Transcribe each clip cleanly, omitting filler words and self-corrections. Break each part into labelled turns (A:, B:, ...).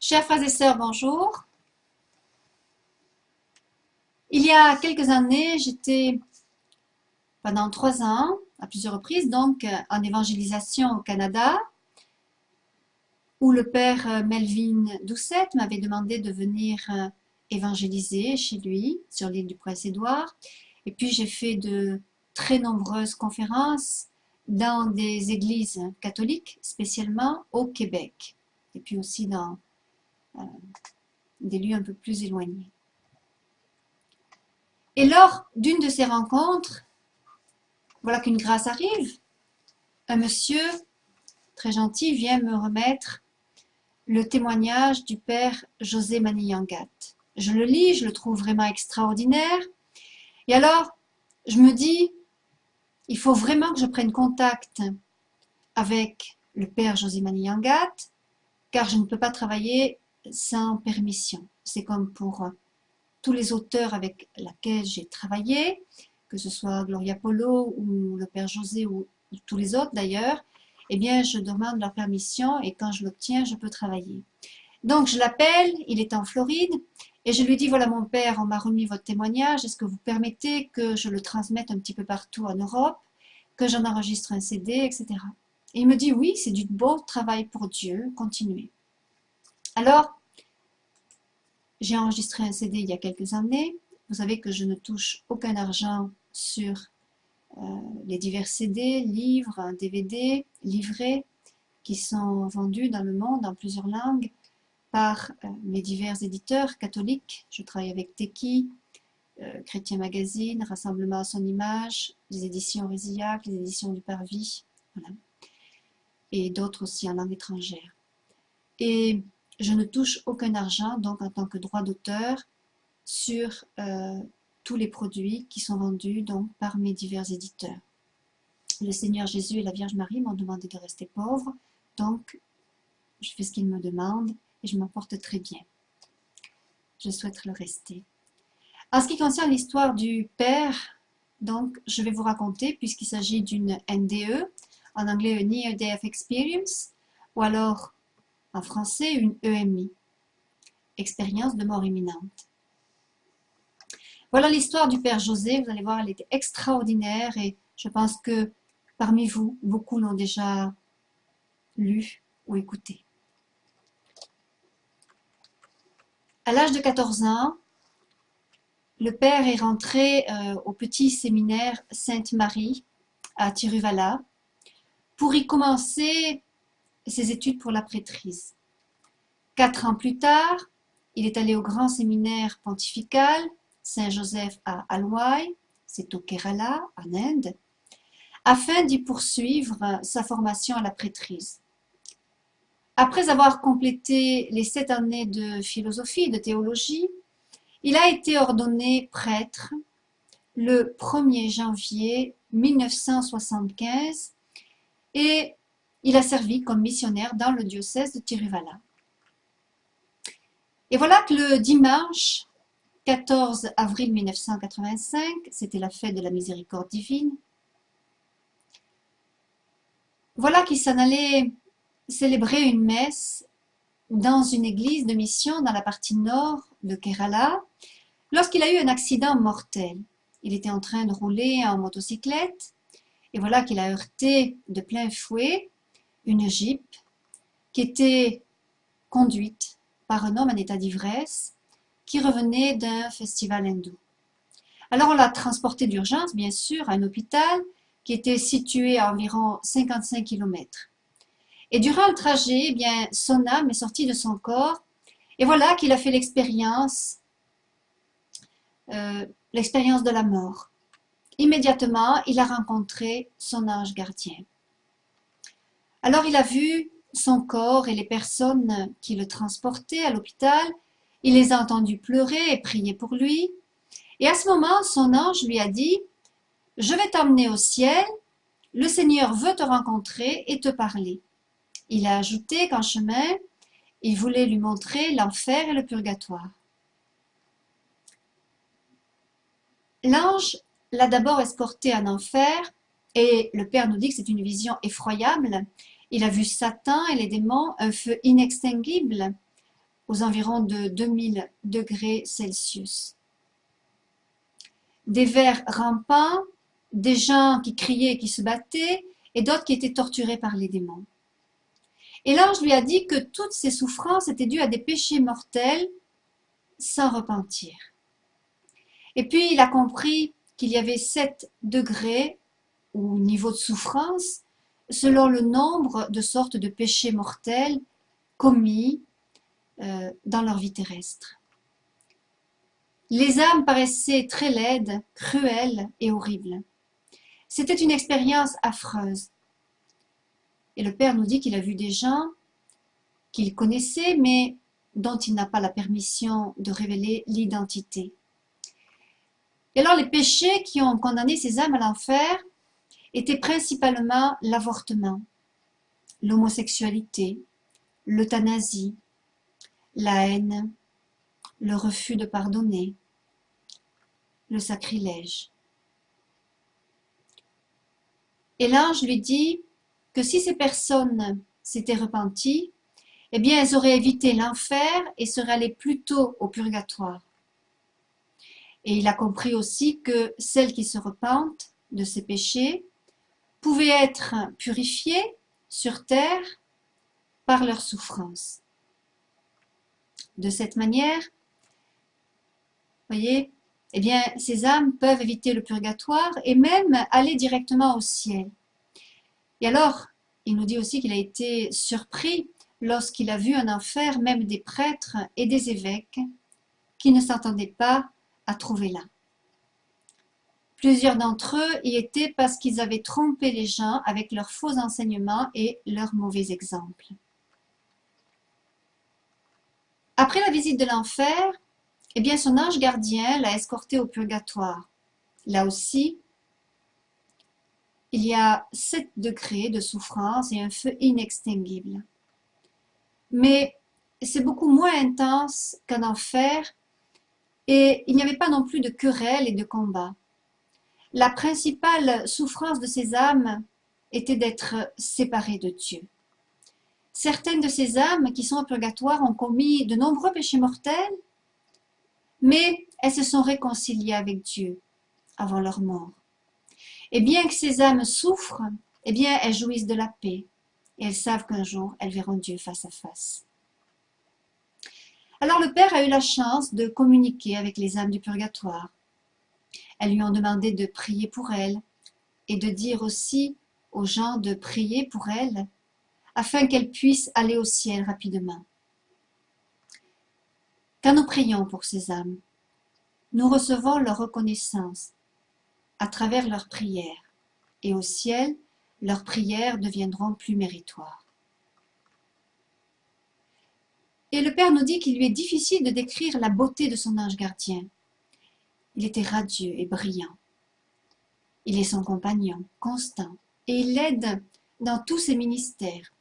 A: Chers frères et sœurs, bonjour. Il y a quelques années, j'étais pendant 3 ans, à plusieurs reprises, donc en évangélisation au Canada, où le père Melvin Doucette m'avait demandé de venir évangéliser chez lui, sur l'île du Prince-Édouard. Et puis j'ai fait de très nombreuses conférences dans des églises catholiques, spécialement au Québec, et puis aussi dans des lieux un peu plus éloignés. Et lors d'une de ces rencontres, voilà qu'une grâce arrive. Un monsieur très gentil vient me remettre le témoignage du père José Maniyangat. Je le lis, je le trouve vraiment extraordinaire. Et alors, je me dis, il faut vraiment que je prenne contact avec le père José Maniyangat, car je ne peux pas travailler sans permission. C'est comme pour tous les auteurs avec lesquels j'ai travaillé, que ce soit Gloria Polo ou le père José ou tous les autres d'ailleurs, eh bien je demande leur permission et quand je l'obtiens, je peux travailler. Donc je l'appelle, il est en Floride et je lui dis, voilà mon père, on m'a remis votre témoignage, est-ce que vous permettez que je le transmette un petit peu partout en Europe, que j'en enregistre un CD, etc. Et il me dit, oui, c'est du beau travail pour Dieu, continuez. Alors, j'ai enregistré un CD il y a quelques années. Vous savez que je ne touche aucun argent sur les divers CD, livres, DVD, livrets qui sont vendus dans le monde en plusieurs langues par mes divers éditeurs catholiques. Je travaille avec Teki, Chrétien Magazine, Rassemblement à son image, les éditions Résillac, les éditions du Parvis, voilà. Et d'autres aussi en langue étrangère. Et je ne touche aucun argent, donc en tant que droit d'auteur, sur tous les produits qui sont vendus donc, par mes divers éditeurs. Le Seigneur Jésus et la Vierge Marie m'ont demandé de rester pauvre, donc je fais ce qu'ils me demandent et je m'en porte très bien. Je souhaite le rester. En ce qui concerne l'histoire du Père, donc je vais vous raconter, puisqu'il s'agit d'une NDE, en anglais une Near Death Experience, ou alors en français une EMI, expérience de mort imminente. Voilà l'histoire du Père José, vous allez voir, elle était extraordinaire et je pense que parmi vous, beaucoup l'ont déjà lu ou écouté. À l'âge de 14 ans, le Père est rentré au petit séminaire Sainte-Marie à Tiruvala pour y commencer ses études pour la prêtrise. 4 ans plus tard, il est allé au grand séminaire pontifical Saint-Joseph à Alwai, c'est au Kerala, en Inde, afin d'y poursuivre sa formation à la prêtrise. Après avoir complété les 7 années de philosophie et de théologie, il a été ordonné prêtre le 1er janvier 1975 et il a servi comme missionnaire dans le diocèse de Tiruvala. Et voilà que le dimanche 14 avril 1985, c'était la fête de la miséricorde divine, voilà qu'il s'en allait célébrer une messe dans une église de mission dans la partie nord de Kerala, lorsqu'il a eu un accident mortel. Il était en train de rouler en motocyclette, et voilà qu'il a heurté de plein fouet une Jeep qui était conduite par un homme en état d'ivresse qui revenait d'un festival hindou. Alors on l'a transporté d'urgence, bien sûr, à un hôpital qui était situé à environ 55 km. Et durant le trajet, eh bien, son âme est sortie de son corps, et voilà qu'il a fait l'expérience de la mort. Immédiatement, il a rencontré son ange gardien. Alors il a vu son corps et les personnes qui le transportaient à l'hôpital, il les a entendus pleurer et prier pour lui. Et à ce moment, son ange lui a dit, « Je vais t'emmener au ciel, le Seigneur veut te rencontrer et te parler. » Il a ajouté qu'en chemin, il voulait lui montrer l'enfer et le purgatoire. L'ange l'a d'abord escorté en enfer et le Père nous dit que c'est une vision effroyable. Il a vu Satan et les démons, un feu inextinguible, aux environs de 2000 degrés Celsius. Des vers rampants, des gens qui criaient et qui se battaient, et d'autres qui étaient torturés par les démons. Et l'ange lui a dit que toutes ces souffrances étaient dues à des péchés mortels sans repentir. Et puis il a compris qu'il y avait 7 degrés ou niveau de souffrance selon le nombre de sortes de péchés mortels commis dans leur vie terrestre. Les âmes paraissaient très laides, cruelles et horribles. C'était une expérience affreuse. Et le Père nous dit qu'il a vu des gens qu'il connaissait, mais dont il n'a pas la permission de révéler l'identité. Et alors les péchés qui ont condamné ces âmes à l'enfer étaient principalement l'avortement, l'homosexualité, l'euthanasie, la haine, le refus de pardonner, le sacrilège. Et l'ange lui dit que si ces personnes s'étaient repenties, eh bien elles auraient évité l'enfer et seraient allées plutôt au purgatoire. Et il a compris aussi que celles qui se repentent de ces péchés pouvaient être purifiées sur terre par leur souffrance. De cette manière, voyez, eh bien, ces âmes peuvent éviter le purgatoire et même aller directement au ciel. Et alors, il nous dit aussi qu'il a été surpris lorsqu'il a vu un enfer, même des prêtres et des évêques qui ne s'entendaient pas à trouver là. Plusieurs d'entre eux y étaient parce qu'ils avaient trompé les gens avec leurs faux enseignements et leurs mauvais exemples. Après la visite de l'enfer, eh bien son ange gardien l'a escorté au purgatoire. Là aussi, il y a 7 degrés de souffrance et un feu inextinguible. Mais c'est beaucoup moins intense qu'en enfer et il n'y avait pas non plus de querelles et de combats. La principale souffrance de ces âmes était d'être séparées de Dieu. Certaines de ces âmes qui sont au purgatoire ont commis de nombreux péchés mortels, mais elles se sont réconciliées avec Dieu avant leur mort. Et bien que ces âmes souffrent, eh bien elles jouissent de la paix et elles savent qu'un jour elles verront Dieu face à face. Alors le Père a eu la chance de communiquer avec les âmes du purgatoire. Elles lui ont demandé de prier pour elles et de dire aussi aux gens de prier pour elles afin qu'elles puissent aller au ciel rapidement. Quand nous prions pour ces âmes, nous recevons leur reconnaissance à travers leurs prières et au ciel, leurs prières deviendront plus méritoires. Et le Père nous dit qu'il lui est difficile de décrire la beauté de son ange gardien. Il était radieux et brillant. Il est son compagnon, constant, et il l'aide dans tous ses ministères,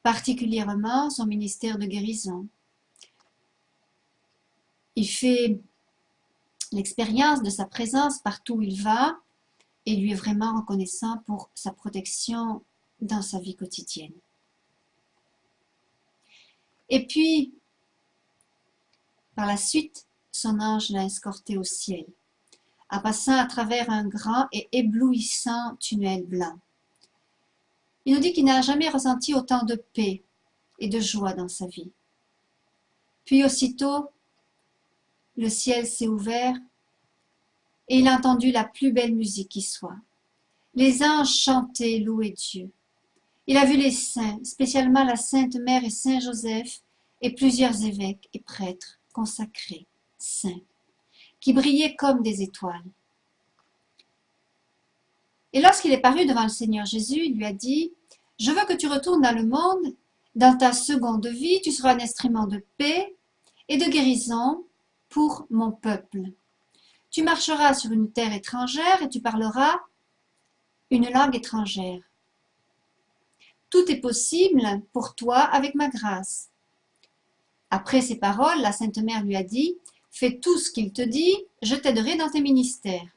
A: particulièrement son ministère de guérison. Il fait l'expérience de sa présence partout où il va et lui est vraiment reconnaissant pour sa protection dans sa vie quotidienne. Et puis, par la suite, son ange l'a escorté au ciel, en passant à travers un grand et éblouissant tunnel blanc. Il nous dit qu'il n'a jamais ressenti autant de paix et de joie dans sa vie. Puis aussitôt, le ciel s'est ouvert et il a entendu la plus belle musique qui soit. Les anges chantaient, louaient Dieu. Il a vu les saints, spécialement la Sainte Mère et Saint Joseph, et plusieurs évêques et prêtres consacrés, saints, qui brillaient comme des étoiles. Et lorsqu'il est paru devant le Seigneur Jésus, il lui a dit « Je veux que tu retournes dans le monde, dans ta seconde vie, tu seras un instrument de paix et de guérison pour mon peuple. Tu marcheras sur une terre étrangère et tu parleras une langue étrangère. Tout est possible pour toi avec ma grâce. » Après ces paroles, la Sainte Mère lui a dit « Fais tout ce qu'il te dit, je t'aiderai dans tes ministères. »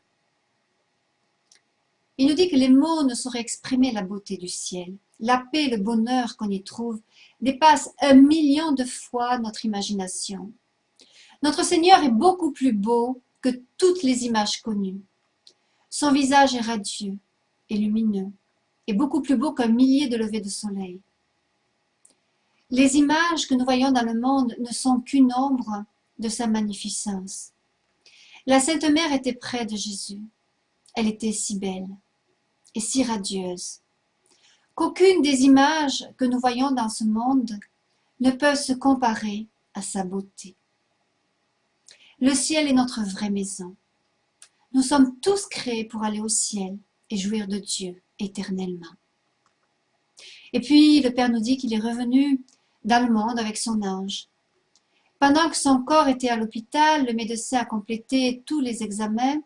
A: Il nous dit que les mots ne sauraient exprimer la beauté du ciel la paix, le bonheur qu'on y trouve dépassent 1 million de fois notre imagination. Notre Seigneur est beaucoup plus beau que toutes les images connues. Son visage est radieux et lumineux, et beaucoup plus beau qu'un millier de levées de soleil. Les images que nous voyons dans le monde ne sont qu'une ombre de sa magnificence. La Sainte Mère était près de Jésus. Elle était si belle et si radieuse qu'aucune des images que nous voyons dans ce monde ne peut se comparer à sa beauté. Le ciel est notre vraie maison. Nous sommes tous créés pour aller au ciel et jouir de Dieu éternellement. Et puis le Père nous dit qu'il est revenu dans le monde avec son ange. Pendant que son corps était à l'hôpital, le médecin a complété tous les examens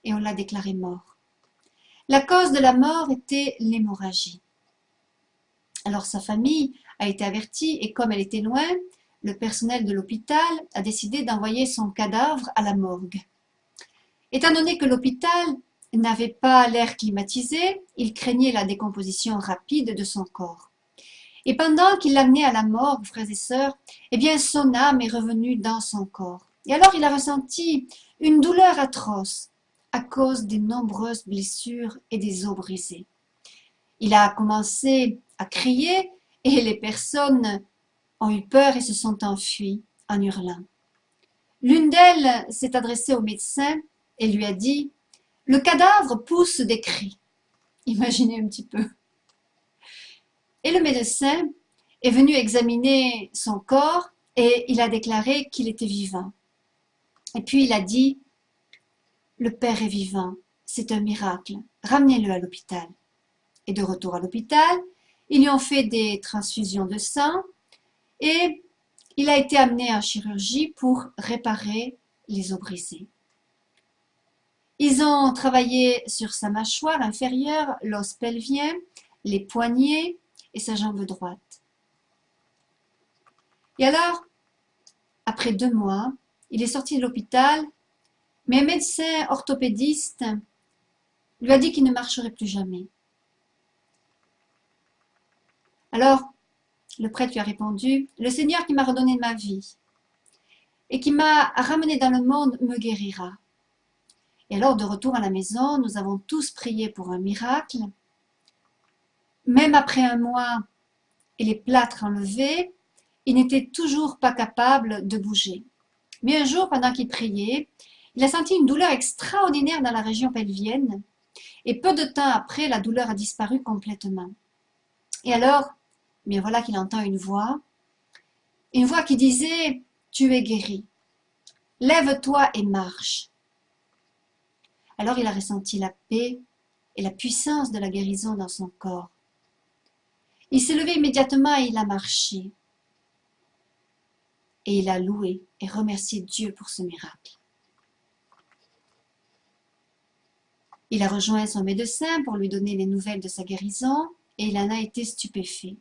A: et on l'a déclaré mort. La cause de la mort était l'hémorragie. Alors sa famille a été avertie et comme elle était loin, le personnel de l'hôpital a décidé d'envoyer son cadavre à la morgue. Étant donné que l'hôpital n'avait pas l'air climatisé, il craignait la décomposition rapide de son corps. Et pendant qu'il l'amenait à la morgue, frères et sœurs, eh bien son âme est revenue dans son corps. Et alors il a ressenti une douleur atroce à cause des nombreuses blessures et des os brisés. Il a commencé à crier et les personnes ont eu peur et se sont enfuies en hurlant. L'une d'elles s'est adressée au médecin et lui a dit « Le cadavre pousse des cris ». Imaginez un petit peu. Et le médecin est venu examiner son corps et il a déclaré qu'il était vivant. Et puis il a dit « Le Père est vivant, c'est un miracle, ramenez-le à l'hôpital ». Et de retour à l'hôpital, ils lui ont fait des transfusions de sang et il a été amené en chirurgie pour réparer les os brisés. Ils ont travaillé sur sa mâchoire inférieure, l'os pelvien, les poignets et sa jambe droite. Et alors, après 2 mois, il est sorti de l'hôpital, mais un médecin orthopédiste lui a dit qu'il ne marcherait plus jamais. Alors, le prêtre lui a répondu, « Le Seigneur qui m'a redonné ma vie et qui m'a ramené dans le monde me guérira. » Et alors, de retour à la maison, nous avons tous prié pour un miracle. Même après 1 mois et les plâtres enlevés, il n'était toujours pas capable de bouger. Mais un jour, pendant qu'il priait, il a senti une douleur extraordinaire dans la région pelvienne et peu de temps après, la douleur a disparu complètement. Et alors, bien voilà qu'il entend une voix qui disait « Tu es guéri, lève-toi et marche ». Alors il a ressenti la paix et la puissance de la guérison dans son corps. Il s'est levé immédiatement et il a marché. Et il a loué et remercié Dieu pour ce miracle. Il a rejoint son médecin pour lui donner les nouvelles de sa guérison et il en a été stupéfait.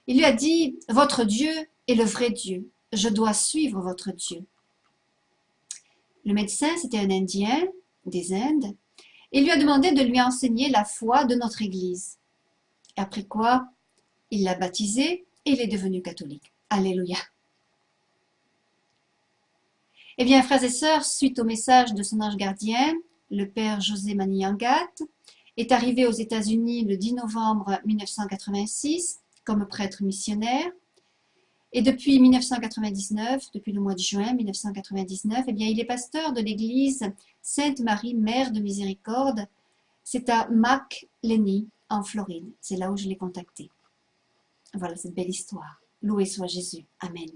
A: Il lui a dit « Votre Dieu est le vrai Dieu, je dois suivre votre Dieu ». Le médecin, c'était un Indien des Indes, et lui a demandé de lui enseigner la foi de notre Église. Après quoi, il l'a baptisé et il est devenu catholique. Alléluia. Eh bien, frères et sœurs, suite au message de son ange gardien, le père José Maniangat est arrivé aux États-Unis le 10 novembre 1986 comme prêtre missionnaire. Et depuis 1999, depuis le mois de juin 1999, eh bien, il est pasteur de l'église Sainte-Marie, Mère de Miséricorde. C'est à McLeany, en Floride. C'est là où je l'ai contacté. Voilà cette belle histoire. Loué soit Jésus. Amen.